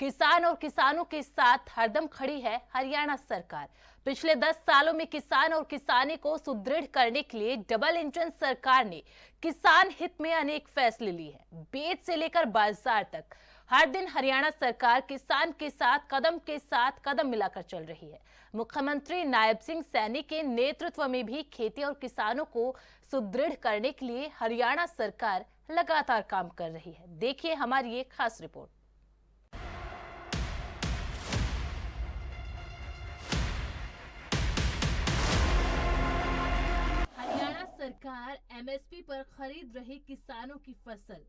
किसान और किसानों के साथ हरदम खड़ी है हरियाणा सरकार। पिछले 10 सालों में किसान और किसानी को सुदृढ़ करने के लिए डबल इंजन सरकार ने किसान हित में अनेक फैसले लिए हैं। बीज से लेकर बाजार तक हर दिन हरियाणा सरकार किसान के साथ कदम मिलाकर चल रही है। मुख्यमंत्री नायब सिंह सैनी के नेतृत्व में भी खेती और किसानों को सुदृढ़ करने के लिए हरियाणा सरकार लगातार काम कर रही है। देखिए हमारी ये खास रिपोर्ट। सरकार एमएसपी पर खरीद रही किसानों की फसल।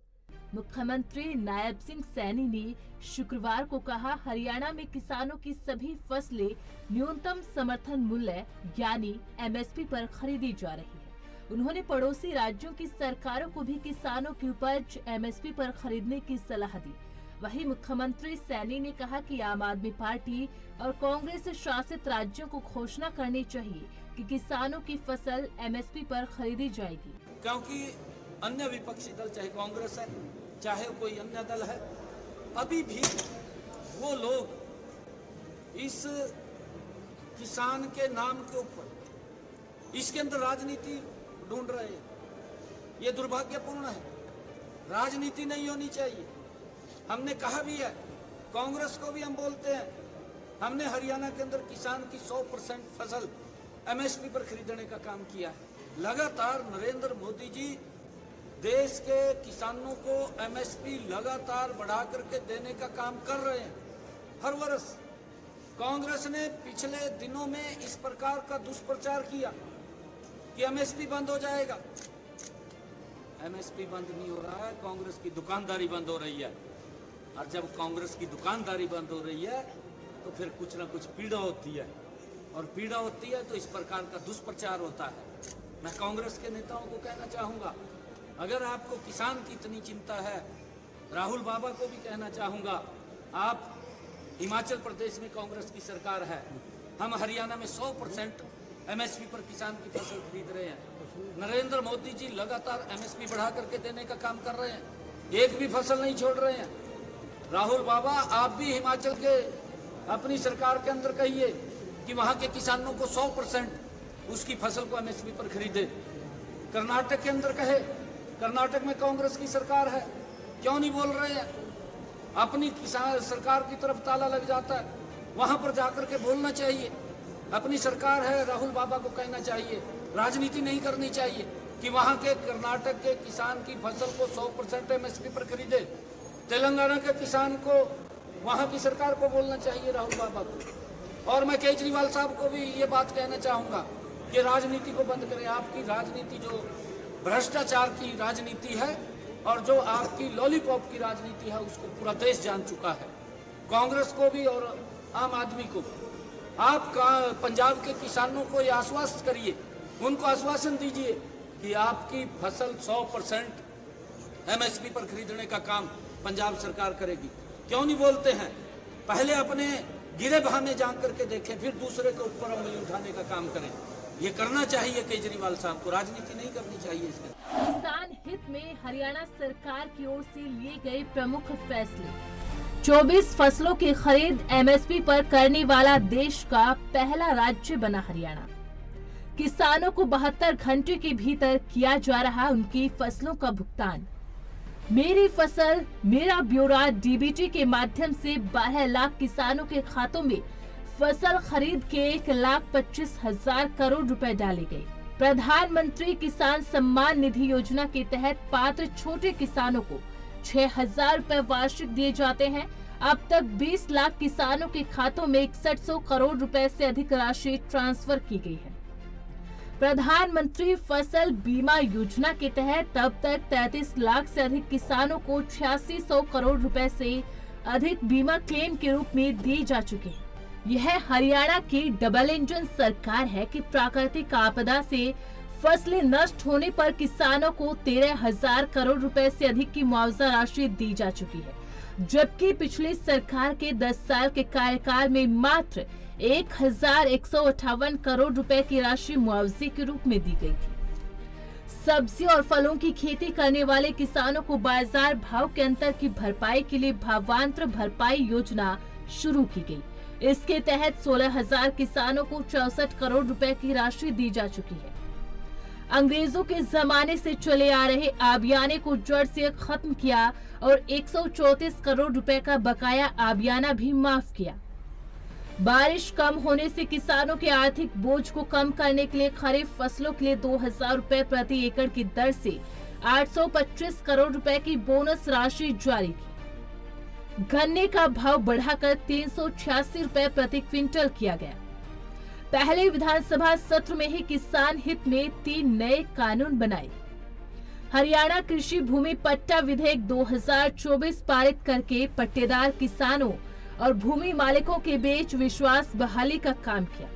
मुख्यमंत्री नायब सिंह सैनी ने शुक्रवार को कहा, हरियाणा में किसानों की सभी फसलें न्यूनतम समर्थन मूल्य यानी एमएसपी पर खरीदी जा रही है। उन्होंने पड़ोसी राज्यों की सरकारों को भी किसानों की उपज एमएसपी पर खरीदने की सलाह दी। वहीं मुख्यमंत्री सैनी ने कहा कि आम आदमी पार्टी और कांग्रेस शासित राज्यों को घोषणा करनी चाहिए कि किसानों की फसल एमएसपी पर खरीदी जाएगी, क्योंकि अन्य विपक्षी दल चाहे कांग्रेस है चाहे कोई अन्य दल है, अभी भी वो लोग इस किसान के नाम के ऊपर इसके अंदर राजनीति ढूंढ रहे हैं। ये दुर्भाग्यपूर्ण है। राजनीति नहीं होनी चाहिए। हमने कहा भी है, कांग्रेस को भी हम बोलते हैं, हमने हरियाणा के अंदर किसान की 100% फसल एमएसपी पर खरीदने का काम किया है। लगातार नरेंद्र मोदी जी देश के किसानों को एमएसपी लगातार बढ़ा करके देने का काम कर रहे हैं। हर वर्ष कांग्रेस ने पिछले दिनों में इस प्रकार का दुष्प्रचार किया कि एमएसपी बंद हो जाएगा। एमएसपी बंद नहीं हो रहा है, कांग्रेस की दुकानदारी बंद हो रही है। और जब कांग्रेस की दुकानदारी बंद हो रही है तो फिर कुछ ना कुछ पीड़ा होती है, और पीड़ा होती है तो इस प्रकार का दुष्प्रचार होता है। मैं कांग्रेस के नेताओं को कहना चाहूँगा, अगर आपको किसान की इतनी चिंता है, राहुल बाबा को भी कहना चाहूँगा, आप हिमाचल प्रदेश में कांग्रेस की सरकार है, हम हरियाणा में 100% एमएसपी पर किसान की फसल खरीद रहे हैं। नरेंद्र मोदी जी लगातार एमएसपी बढ़ा करके देने का काम कर रहे हैं, एक भी फसल नहीं छोड़ रहे हैं। राहुल बाबा, आप भी हिमाचल के अपनी सरकार के अंदर कहिए कि वहां के किसानों को 100% उसकी फसल को एमएसपी पर खरीदे। कर्नाटक के अंदर कहे, कर्नाटक में कांग्रेस की सरकार है, क्यों नहीं बोल रहे हैं? अपनी किसान सरकार की तरफ ताला लग जाता है, वहां पर जाकर के बोलना चाहिए। अपनी सरकार है, राहुल बाबा को कहना चाहिए, राजनीति नहीं करनी चाहिए कि वहां के कर्नाटक के किसान की फसल को 100% एमएसपी पर खरीदे। तेलंगाना के किसान को वहां की सरकार को बोलना चाहिए, राहुल बाबा को। और मैं केजरीवाल साहब को भी ये बात कहना चाहूंगा कि राजनीति को बंद करें। आपकी राजनीति जो भ्रष्टाचार की राजनीति है और जो आपकी लॉलीपॉप की राजनीति है, उसको पूरा देश जान चुका है। कांग्रेस को भी और आम आदमी को, आप पंजाब के किसानों को ये आश्वस्त करिए, उनको आश्वासन दीजिए कि आपकी फसल 100% एमएसपी पर खरीदने का काम पंजाब सरकार करेगी। क्यों नहीं बोलते हैं? पहले अपने गिरे बहाने जान करके देखें, फिर दूसरे के ऊपर उंगली उठाने का काम करें। ये करना चाहिए केजरीवाल साहब को, राजनीति नहीं करनी चाहिए इसमें। किसान हित में हरियाणा सरकार की ओर से लिए गए प्रमुख फैसले। 24 फसलों की खरीद एमएसपी पर करने वाला देश का पहला राज्य बना हरियाणा। किसानों को 72 घंटे के भीतर किया जा रहा उनकी फसलों का भुगतान। मेरी फसल मेरा ब्यौरा डीबीटी के माध्यम से 12 लाख किसानों के खातों में फसल खरीद के 1,25,000 करोड़ रुपए डाले गए। प्रधानमंत्री किसान सम्मान निधि योजना के तहत पात्र छोटे किसानों को 6,000 रुपए वार्षिक दिए जाते हैं। अब तक 20 लाख किसानों के खातों में 6100 करोड़ रुपए से अधिक राशि ट्रांसफर की गई है। प्रधानमंत्री फसल बीमा योजना के तहत अब तक 33 लाख से अधिक किसानों को 8600 करोड़ रुपए से अधिक बीमा क्लेम के रूप में दिए जा चुके हैं। यह हरियाणा की डबल इंजन सरकार है कि प्राकृतिक आपदा से फसलें नष्ट होने पर किसानों को 13,000 करोड़ रुपए से अधिक की मुआवजा राशि दी जा चुकी है, जबकि पिछली सरकार के 10 साल के कार्यकाल में मात्र 1,158 करोड़ रुपए की राशि मुआवजे के रूप में दी गई थी। सब्जी और फलों की खेती करने वाले किसानों को बाजार भाव के अंतर की भरपाई के लिए भावांतर भरपाई योजना शुरू की गई। इसके तहत 16,000 किसानों को 64 करोड़ रुपए की राशि दी जा चुकी है। अंग्रेजों के जमाने से चले आ रहे आबियाने को जड़ से खत्म किया और 134 करोड़ रुपए का बकाया आबियाना भी माफ किया। बारिश कम होने से किसानों के आर्थिक बोझ को कम करने के लिए खरीफ फसलों के लिए 2,000 रुपए प्रति एकड़ की दर से 825 करोड़ रुपए की बोनस राशि जारी की। गन्ने का भाव बढ़ाकर 386 रुपए प्रति क्विंटल किया गया। पहले विधानसभा सत्र में ही किसान हित में 3 नए कानून बनाए। हरियाणा कृषि भूमि पट्टा विधेयक 2024 पारित करके पट्टेदार किसानों और भूमि मालिकों के बीच विश्वास बहाली का काम किया।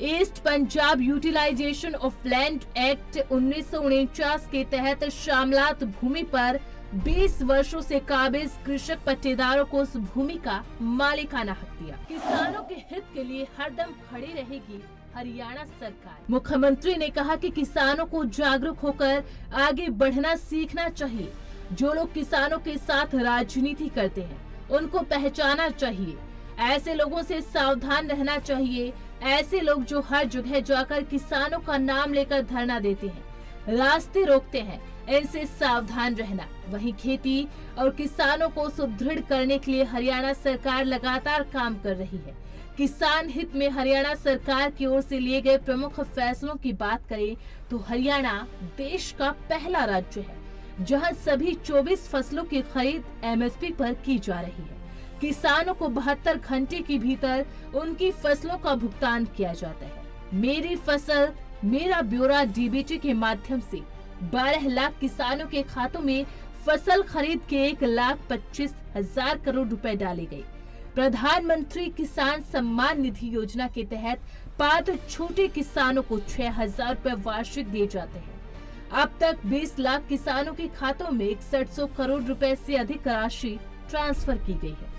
East Punjab utilization of land act 1949 के तहत शामलात भूमि पर 20 वर्षों से काबिज कृषक पट्टेदारों को उस भूमि का मालिकाना हक दिया। किसानों के हित के लिए हरदम खड़ी रहेगी हरियाणा सरकार। मुख्यमंत्री ने कहा कि किसानों को जागरूक होकर आगे बढ़ना सीखना चाहिए। जो लोग किसानों के साथ राजनीति करते हैं उनको पहचाना चाहिए। ऐसे लोगों से सावधान रहना चाहिए। ऐसे लोग जो हर जगह जाकर किसानों का नाम लेकर धरना देते हैं, रास्ते रोकते हैं, इनसे सावधान रहना। वहीं खेती और किसानों को सुदृढ़ करने के लिए हरियाणा सरकार लगातार काम कर रही है। किसान हित में हरियाणा सरकार की ओर से लिए गए प्रमुख फैसलों की बात करें तो हरियाणा देश का पहला राज्य है जहां सभी 24 फसलों की खरीद एमएसपी पर की जा रही है। किसानों को 72 घंटे के भीतर उनकी फसलों का भुगतान किया जाता है। मेरी फसल मेरा ब्यौरा डीबीटी के माध्यम से 12 लाख किसानों के खातों में फसल खरीद के 1,25,000 करोड़ रुपए डाले गए। प्रधानमंत्री किसान सम्मान निधि योजना के तहत पात्र छोटे किसानों को 6,000 रुपए वार्षिक दिए जाते हैं। अब तक 20 लाख किसानों के खातों में 6100 करोड़ रुपए से अधिक राशि ट्रांसफर की गई है।